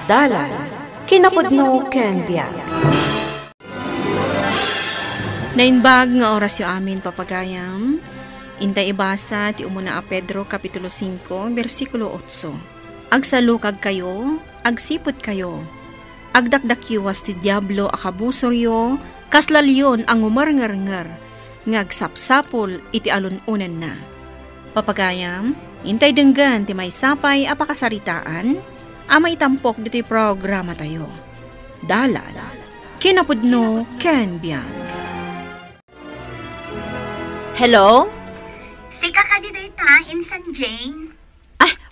Dalan, kinapudno ken biag. Nainbag nga oras yu amin papagayam. Intay ibasa ti umuna a Pedro Kapitulo 5, versikulo 8. Agsalukag kayo, agsipot kayo. Agdakdakiwas ti Diablo akabusoryo, kaslalyon ang umarngar-ngar, ngagsapsapol iti alununan na. Papagayam, intay denggan ti may sapay apakasaritaan, amay tampok dito'y programa tayo. Dalan, kinapudno ken biag. Hello? Sika ka di dayta, Insan Jane.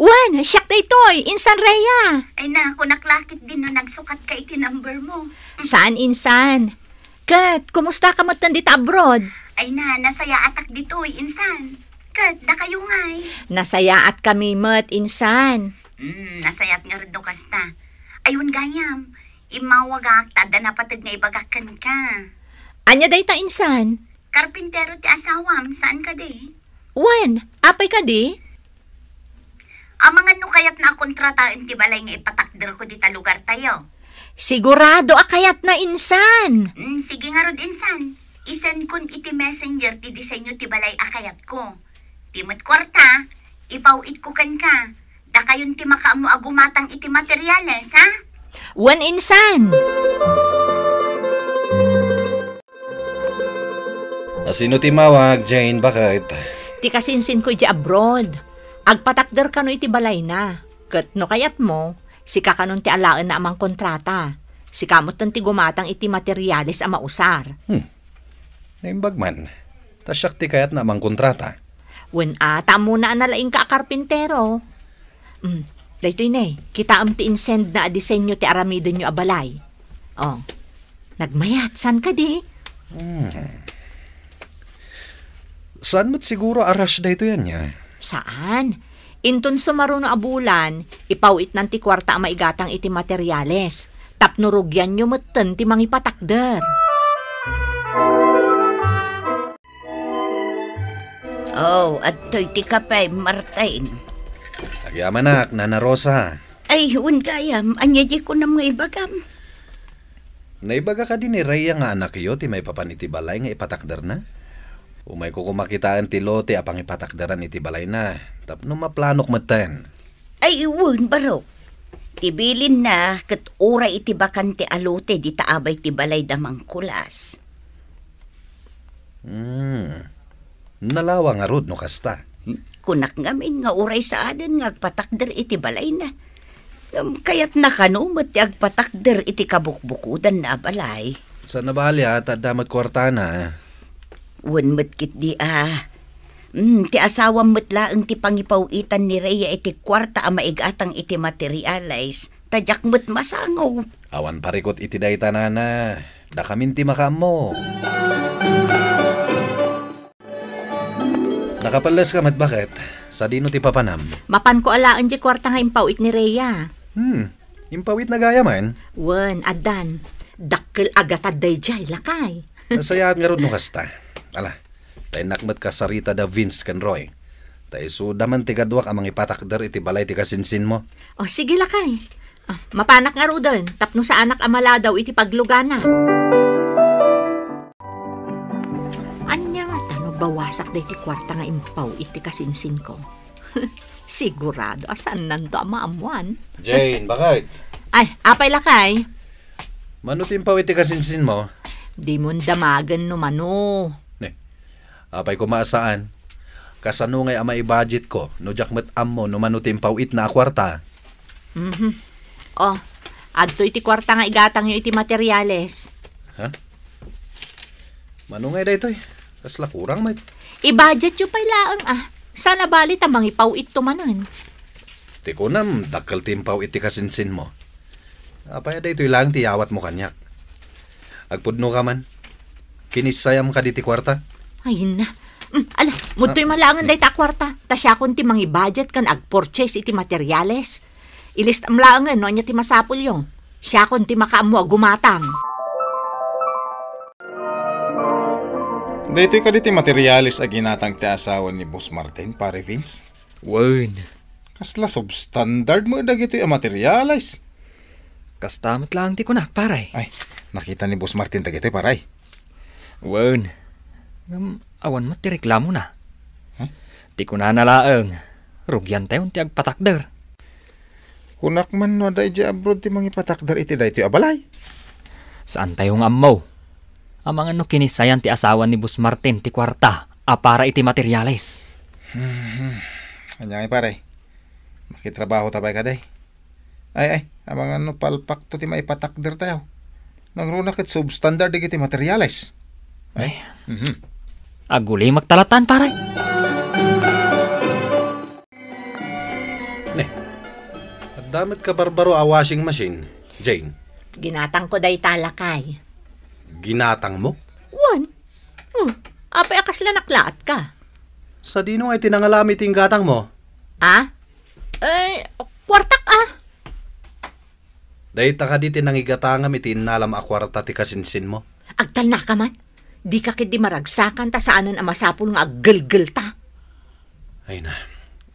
Wan, siyak da ito'y, Insan Rhea. Ay na, kung naklakit din no nagsukat ka iti number mo. Saan, Insan? Kat, kumusta ka mo tandita abroad? Ay na, nasaya atak dito'y, Insan. Kat, da kayo nga'y. Nasaya at kami mat, Insan. Nasayat nga rin do kasta. Ayun gayam, imawagak, tada na patag nga ibagakan ka. Anya dayta, Insan? Karpintero ti asawam, saan ka di? Wan, apay ka di? Ang mga nukayat na kontrataan ti balay nga ipatakder ko dita lugar tayo. Sigurado akayat na, Insan. Sige nga rod, Insan. Isan kun iti messenger ti disenyo ti balay akayat ko. Timot kwarta, ipawit ko kan ka. Da kayon ti makaamu agumatang iti materyales, ha? Wan, Insan. Sino ti mawag, Jane? Bakit? Ti kasinsin ko di abroad. Agpatakder ka no iti balay na. Kat no kayat mo, si kakanon ti alaan na amang kontrata. Si kamot ti gumatang iti materyales a mausar. Naimbag man. Tasyak ti kayat na amang kontrata. Wen tamo na analaing ka karpintero. Daytoy ne, kita ti insend na disenyo ti aramidon nyo abalay. Oh, nagmayat, san ka di? Saan mo't siguro aras dayto yan niya? Saan? Inton sumaro na abulan, ipawit ng ti kwarta ang maigatang iti materyales. Tapnurugyan nyo matan ti mangipatakder. Oh, at to'y ti kapay, Martin. Agyamanak, Nana Rosa. Ay, hun gayam, anya di ko na mga ibagam. Naibaga ka din ni Rhea nga anak yo, ti may papaniti balay nga ipatakder na? Umay ko kumakitaan ti lote apang ipatakderan iti balay na. Tapno maplanok matan. Ay, hun, baro. Tibilin na, kat ura iti bakan ti alote, di taabay ti balay damang kulas. Nalawa nga rod no kasta. Kunak ngamin nga uray sa adan nga agpatakder iti balay na. Kaya't nakanumot ti agpatakder iti kabukbukudan na balay. Sa nabali at damat kwartana. Wanmat kit di ti asawang matlaang ti pangipawitan ni Rhea iti kwarta a maigatang iti materialize. Tadyak mat masangaw. Awan parikot iti dayta nana. Da kamin ti makamo. Nakapalas ka mat bakit? Sa dino ti papanam? Mapan ko alaan di kwarta nga impawit ni Rhea. Impawit na gaya man. Wan, adan. Dakkel agatad day jay lakay. Nasayaan nga rod no kasta. Ala, tayo nakmat ka sarita da Vince kan Roy. Tayo sudaman ti kadwak amang ipatakder iti balay ti kasinsin mo. O sige lakay. Mapanak nga rodon. Tapno sa anak amala daw iti paglugana. Anya nga tano bawasak day ti kwarta nga impaw iti kasinsin ko. Sigurado asan nanto amaamuan. Jane, bakit? Ay, apay lakay. Mano ti impaw iti kasinsin mo? Di mo damagan no mano. Apay ko maasaan. Kasano ngay ama i-budget ko, no jakmet ammo no manutim pawit na kwarta. Oh, adto iti kwarta nga igatang nyo iti materyales. Ha? Mano ngay da ito'y? Kasla kurang may. I-budget nyo pa'y laang Sana bali tamang ipawit tumanan. Ti ko nam, dakal timpaw iti kasinsin mo. Apay da ito'y lang tiyawat mo kanyak. Agpudno ka man. Kinisayam ka di ti kwarta. Ay na. Ala, muto'y malangan day ta kwarta. Ta siya kun ti mangi budget kan ag-purchase iti materyales. Ilist am laangan no anya ti masapul yung. Siya kun ti makaamu gumatang. Dito ka diti materialis a ginatang ti asawan ni Boss Martin, pare Vince. Wan. Kasla substandard mo dagito a materialis. Kastamot lang ti kunak, paray. Ay, nakita ni Boss Martin dagiti paray. Wen, awan mo ti reklamo na. Huh? Ti kunanalaeng, rugyan tayo ti agpatakder. Kunak man no day di abroad ti mangipatakder iti daytoy abalay. Saan tayong ammo? Amang ano kinisayan ti asawa ni Boss Martin ti kwarta, para iti materyales. Anya paray. Makitrabaho tabay ka day. Ay, amang ano palpak to ti maipatakder tayo. Nangruna ket substandard iti materyales. Ay. Aguli magtalatan, paray. At damit ka barbaro a washing machine, Jane. Ginatang ko day talakay. Ginatang mo? Wan. Apay akas lanaklaat ka. Sa dino ay tinangalami ting gatang mo? Ah? Ay, kwartak ah. Dahil taka di tinangigatangam itin nalam akwarta ti kasinsin mo. Agtal na ka man. Di ka kidi maragsakan ta saanan ang masapul nga aggelgel ta. Ay na,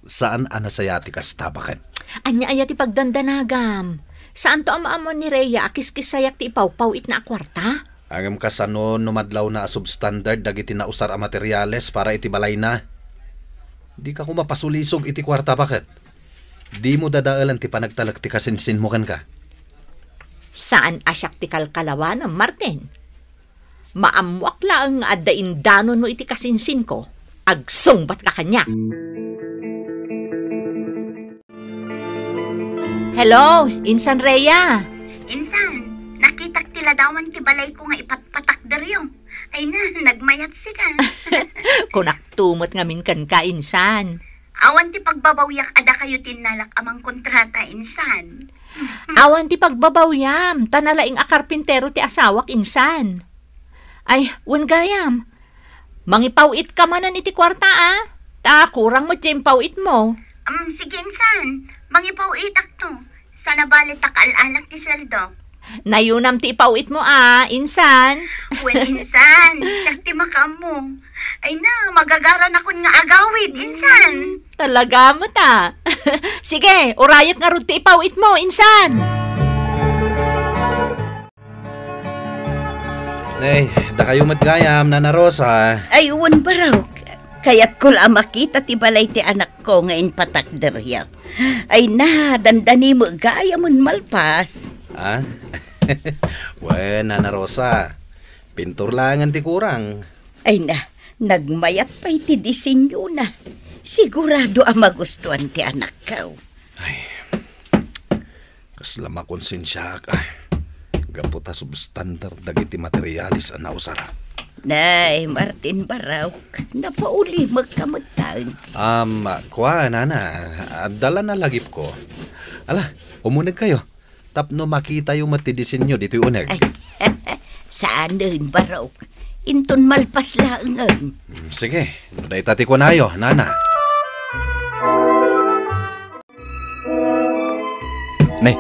saan anasayati ka stabakan? Anya aya ti pagdandanagam. Saan to amaamon ni Rhea akis-kis sayak ti ipaw-paw it na akwarta? Angam kasano numadlaw na substandard dagiti nausar a materyales para iti balay na. Di ka kumapasulisog iti kwarta bakit? Di mo dadaalan ti panagtalag ti kasinsin mo kan ka. Saan asyak ti kalkalawan ng Martin? Maamwak lang addain danon mo iti kasinsin ko. Agsungbat ka kanya. Hello, Insan Rhea. Insan, nakitak tila dawan ti balay ko nga ipatpatakder yung. Ay na, nagmayat si ka. Kunak tumot ngamin kan ka, Insan. Awan ti pagbabawyak ada kayo tinalak amang kontrata, Insan. Awan ti pagbabawyam, tanalaing akarpintero ti asawak, Insan. Ay, wan gayam. Mangipawit ka manan iti kwarta ah. Ta, kurang mo dyan pawit mo. Sige, Insan. Mangipawitak to. Sana balit takaalalak ti sweldo. Nayunam ti ipawit mo ah, Insan. Well, Insan, siyak ti makamo. Ay na, magagaran ako nga agawid, Insan. Talaga mo ta. Sige, urayat nga ron ti ipawit mo, Insan. Nay, da kayo matgayam, Nana Rosa. Ay, uwan ba raw? Kaya't ko lang makita ti balay ti anak ko ngayon patakderya. Ay na, dandani mo gaya mon malpas. Ah? Wen, Nana Rosa. Pintur langan ti kurang. Ay na, nagmayat pa iti disenyo na. Sigurado ang magustuhan ti anak ko. Ay, kasla makonsensya ka. Gaputa substandard dagiti materialis ang nausara. Nay, Martin Baraw, napauli magkamagtaan. Kwa, Nana, dala na lagip ko. Ala, umunag kayo. Tapno makita yung matidisin nyo dito'y uneg. Ay, saan din Baraw? Inton malpas laangan. Sige, nuday tati ko na yo, Nana. Nay,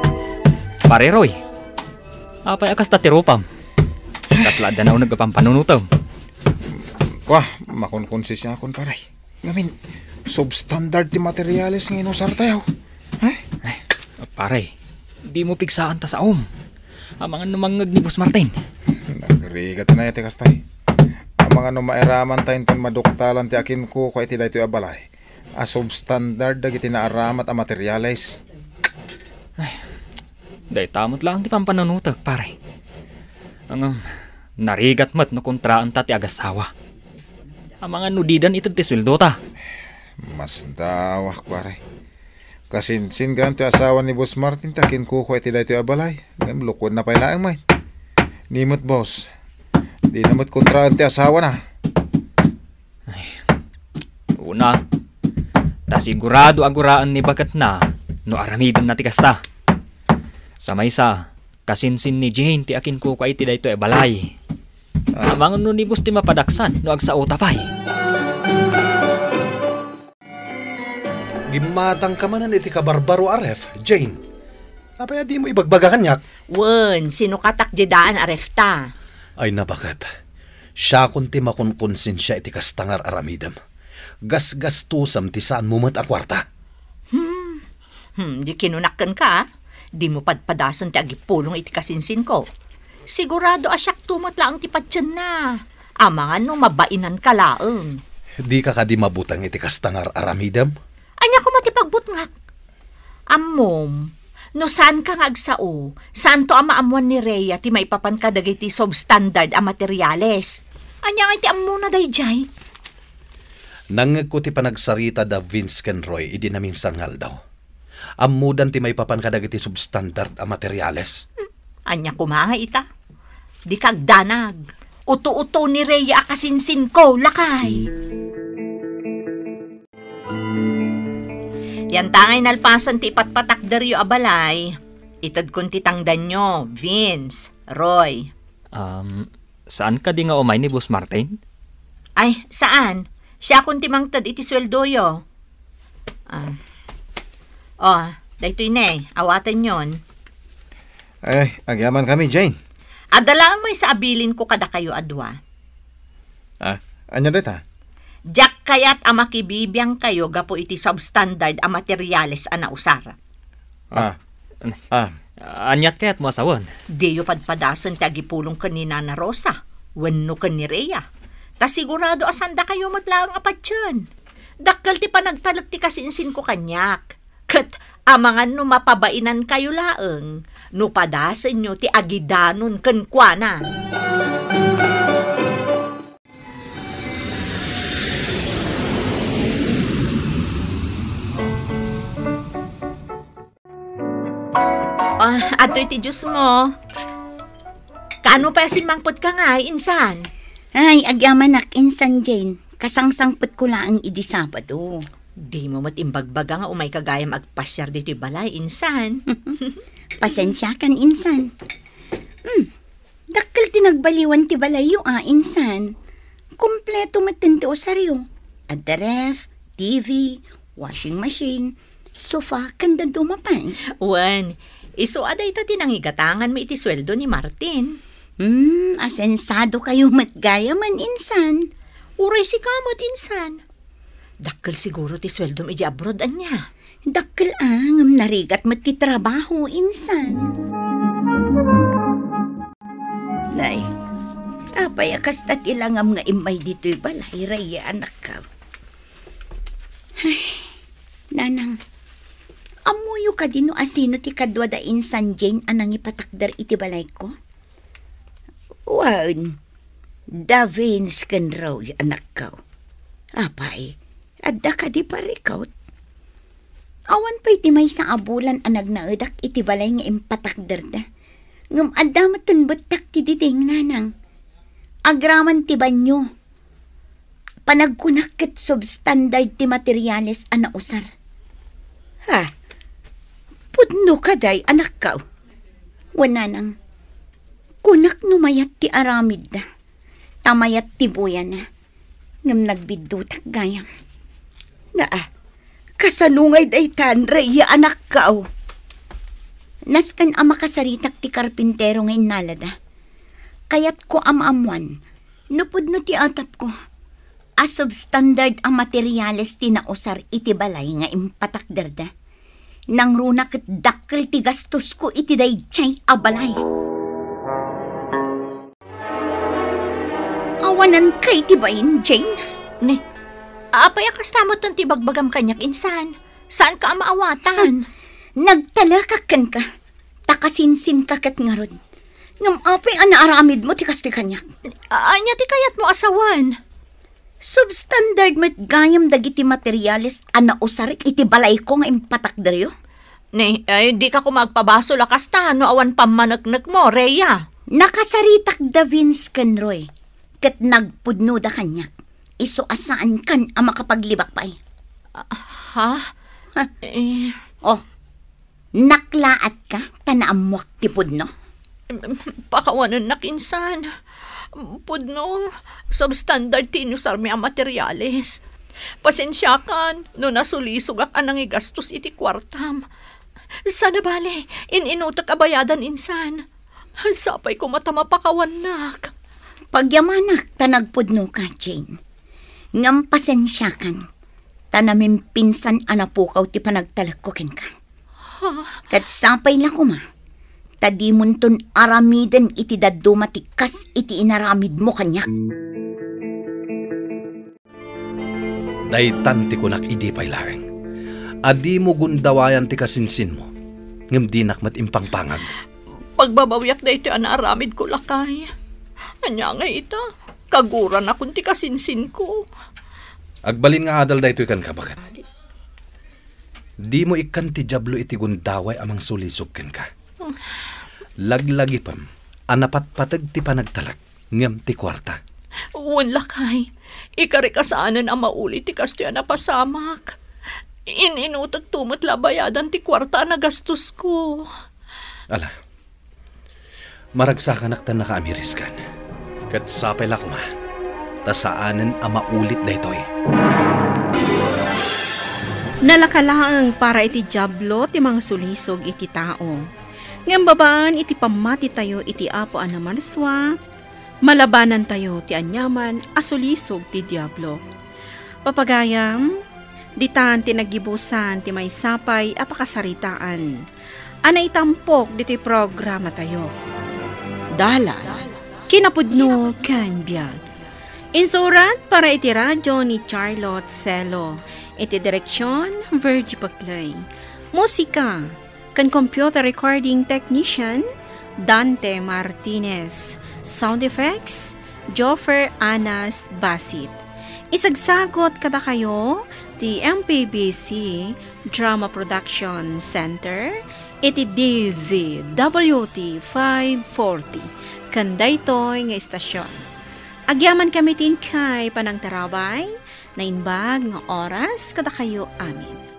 pare Roy. Apay akas tatirupam. Kaslada na nagpampanunutaw. Kwa, makonkonsis niya akong paray. Ngamin, substandard ti materialis nga inusar tayo. Ay, Pare, di mo pigsaan ta sa Ang mga numangag ni Boss Martin. nagrigat na yate kastay. Ang mga numairaman tayo ton maduktalan ti akin ko kwa iti daytoy abalay. A substandard dagiti naaramat a materialis. Day tamot lang ti pampanunutag, pare. Ang narigat mat no kontraan ta ti agasawa. Ang mga nudidan ito ti sweldo ta. Mas dawak pare. Kasinsin gan ti asawa ni Boss Martin takin ko kwa iti daytoy abalay. Ngam lukod na pailaang may. Nimot boss. Di namot kontraan ti asawa na. Una, ta sigurado aguraan ni bagat na no aramidan na ti kasta. Sa maysa, kasinsin ni Jane ti akin ko kwa iti dayto e balay. Amang no ni Boss ti mapadaksan no agsao tapay. Gimatang ka manan iti kabarbaro aref, Jane. Apaya di mo ibagbaga kanyak. Wen, sino katak jedaan arefta? Ay nabakat. Siya kunti makunkonsensya iti kastangar aramidam. Gas-gastusam ti saan mo mat akwarta. Di kinunakken ka. Di mo padpadasan ti agipulong iti kasinsin ko. Sigurado asyak tumot lang ti patyan na. Amangan no mabainan ka laeng. Di ka kadi mabutang iti kastangar aramidam? Anya ko matipagbutngak. Ammom, no saan ka nga agsao, saan to ang maamuan ni Rhea ti maipapan ka dagiti substandard a materyales. Anya nga iti ammo na dayjay. Nangeg ko ti panagsarita da Vince ken Roy, idi naming sangal daw. Ammudan ti maipapan ka dagiti substandard a materyales. Anya kumahay ita. Di kagdanag. Uto-uto ni Rhea akasinsin ko, lakay. Yan tangay nalpasan ti patpatakderyo abalay. Itad kun ti tangdan nyo, Vince, Roy. Saan ka di nga umay ni Boss Martin? Ay, saan? Siya kun ti mangtad iti sweldo yo. Daytoy ne, awatan yon. Ay, agyaman kami, Jane. Adalaang may sa abilin ko kada kayo adwa. Anya deta? Jack kayat ang makibibiyang kayo gapo iti substandard a materyales a nausar. Anyat kaya't mo asawan? Diyo padpadasan ti agipulong kanina na Rosa. Wenno kan ni Rhea. Ta sigurado asanda kayo matlaang apatsyan. Dakkel ti panagtalag ti kasinsin ko kanyak. Kat amangan no mapabainan kayo laeng. No padasan nyo ti agidanon ken kuana. Ato'y ti Diyos mo. Kaano pa sinmangpot ka nga, insan? Ay, agyamanak, insan, Jane. Kasangsangpot ko lang idi Sabado. Di mo matimbagbaga nga umay kagayam agpasyar dito balay, insan. Pasensya kan, insan. Dakkel tinagbaliwan ti balayo, insan. Kompleto matindi o saryo. At the ref, TV, washing machine, sofa, kanda dumapay. Wan, iso aday ta tinangigatangan mo iti sweldo ni Martin. Asensado kayo matgaya man, insan. Uray si kamot, insan. Dakkel siguro ti sweldo mo iti abroad anya. Dakkel ngam narigat matitrabaho, insan. Nay, apay akastat ilangam nga imay dito'y balay, Rhea, anak ka. Ay, nanang, amuyo ka din no asino ti kadwa da insan Jane anang ipatakdar iti balay ko? Wan, da Vince ken Roy, anak ka. Apay, adda ka di parikaut. Awan pa'y ti may sa abulan anag naadak iti balay nga impatakdar da. Ngam adda matanbatak ti diding nanang. Agraman ti banyo. Panagkunak ket substandard ti materyales ana usar. Ha? Pudno ka day, anak ka. Wana nang. Kunak numayat ti aramid na. Tamayat ti buya na. Ngam nagbidutak gayang. Kasanungay day tan, Rhea, anak ka. Naskan ang makasaritak ti karpintero ngayon nalada. Kayat ko amamuan, nupudno ti atap ko. Substandard ang materyales ti nausar iti balay nga impatakderda. Nang runa ket dakkel ti gastos ko iti dayjay a balay. Awanan kay ti bayin, Jane? Ne, apay akastamot ng tibagbagam kanyak, insan. Saan ka maawatan? Nagtalakakan ka. Takasinsin ka kat ngarod. Ngam apay anaaramid mo ti kasti kanyak. Anya ti kayat mo asawan? Substandard met gayam dagiti materyales ana usar iti balay ko nga impatakderyo. Ne, di ka ko magpabaso lakas ta, no awan pamanagnak mo, Rhea. Nakasaritak da Vince ken Roy. Ket nagpudno da kanyak. Iso asaan kan ang makapaglibak pa naklaat ka, tanaamuak ti pudno. Pakawanan nakinsan. Pudno, substandard tinusar mi ang materyales. Pasensya kan, no nasulisog ak anang igastos iti kwartam. Sana bale, inutak abayadan insan. Sapay ko matama pakawanak. Pagyamanak, tanagpudno ka, Jane. Ngam pasensya kan, tanamim pinsan anapukaw ti panagtalak ko ken ka. Kat sapay la kuma. Tadi munton aramiden iti daddo matikas iti inaramid mo kanyak. Daytan ti kunak idi paylaeng. Adi mo gundawayan ti kasinsin mo. Ngem dinak mat impangpangag. Pagbabawiak da iti anaramid ko lakay. Anya nga ita, kaguran akong ti kasinsin ko. Agbalin nga adal daytoy kan ka bakit? Di mo ikan ti jablo iti gundaway amang sulisog ken ka. Laglagi pam, anapat patag ti panagtalak, ngem ti kwarta. Uwan lakay, ikarikasaanan ang mauli ti kastoy na pasamak. Ininutag tumot labayadan ti kwarta na gastos ko. Ala, maragsakan aktan nakaamiris kan. Kat sapay la kuma, tasaanan ang maulit daytoy. Nalakalaang para iti jablo ti mga sulisog iti tao. Ngam babaan iti pamati tayo iti apo anamarswa, malabanan tayo ti anyaman asulisog ti diablo. Papagayam, ditan ti nagibusan ti may sapay apakasaritaan. Ana itampok diti programa tayo. Dala, kinapudno ken biag. Insurat para iti radyo ni Charlotte Celo. Iti direksyon, Virgie Paclay. Musika, kan computer recording technician, Dante Martinez. Sound effects, Joffer Anas Basit. Isagsagot kada kayo, ti MPBC Drama Production Center, iti DZWT 540. Kandaytoy nga istasyon. Agyaman kami tin kay panang tarabay, na inbag nga oras kada kayo amin.